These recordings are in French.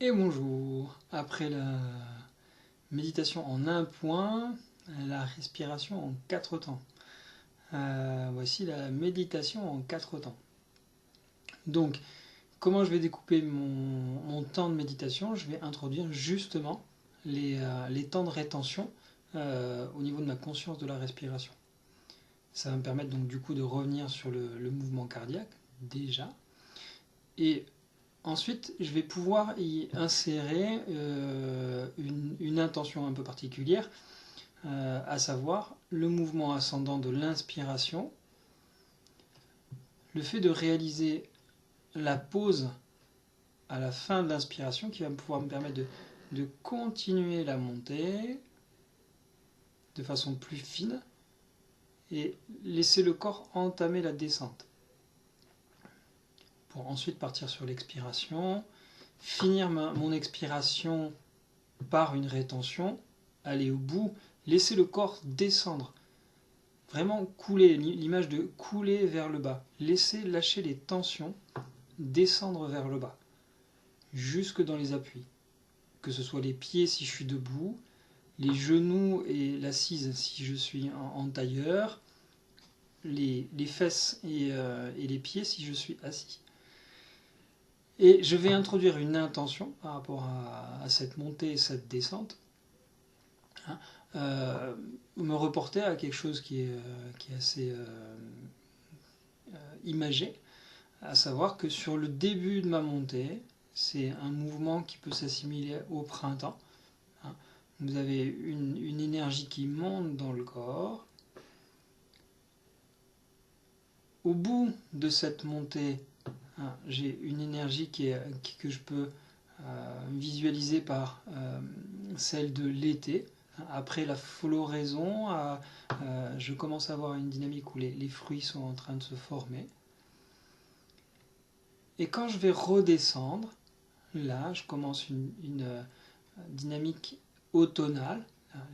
Et bonjour. Après la méditation en un point, la respiration en quatre temps. Voici la méditation en quatre temps. Donc, comment je vais découper mon temps de méditation? Je vais introduire justement les temps de rétention au niveau de ma conscience de la respiration. Ça va me permettre donc du coup de revenir sur le mouvement cardiaque, déjà. Et ensuite, je vais pouvoir y insérer une intention un peu particulière, à savoir le mouvement ascendant de l'inspiration, le fait de réaliser la pause à la fin de l'inspiration qui va pouvoir me permettre de continuer la montée de façon plus fine et laisser le corps entamer la descente. Pour ensuite partir sur l'expiration, finir mon expiration par une rétention, aller au bout, laisser le corps descendre. Vraiment couler, l'image de couler vers le bas. Laisser lâcher les tensions, descendre vers le bas, jusque dans les appuis. Que ce soit les pieds si je suis debout, les genoux et l'assise si je suis en tailleur, les fesses et les pieds si je suis assis. Et je vais introduire une intention par rapport à cette montée et cette descente. Me reporter à quelque chose qui est assez imagé, à savoir que sur le début de ma montée, c'est un mouvement qui peut s'assimiler au printemps. Vous avez une énergie qui monte dans le corps. Au bout de cette montée, j'ai une énergie que je peux visualiser par celle de l'été. Après la floraison, je commence à avoir une dynamique où les fruits sont en train de se former. Et quand je vais redescendre, là, je commence une dynamique automnale.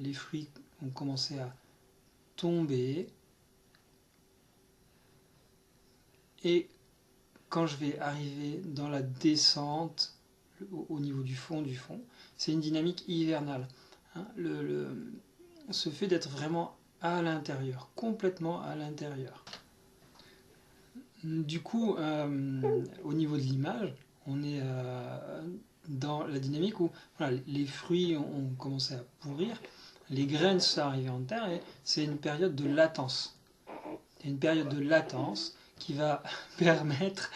Les fruits ont commencé à tomber. Et quand je vais arriver dans la descente, au niveau du fond, c'est une dynamique hivernale. Ce fait d'être vraiment à l'intérieur, complètement à l'intérieur. Du coup, au niveau de l'image, on est dans la dynamique où voilà, les fruits ont commencé à pourrir, les graines sont arrivées en terre et c'est une période de latence. Il y a une période de latence qui va permettre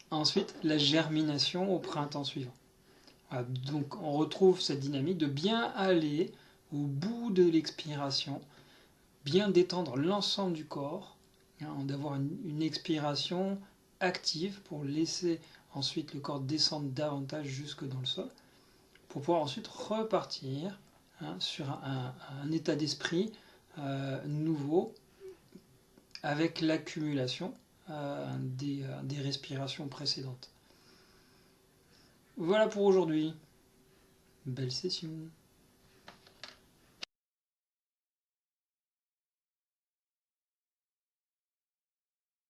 ensuite la germination au printemps suivant. Voilà, donc on retrouve cette dynamique de bien aller au bout de l'expiration, bien détendre l'ensemble du corps, d'avoir une expiration active pour laisser ensuite le corps descendre davantage jusque dans le sol, pour pouvoir ensuite repartir sur un état d'esprit nouveau avec l'accumulation des respirations précédentes. Voilà pour aujourd'hui. Belle session.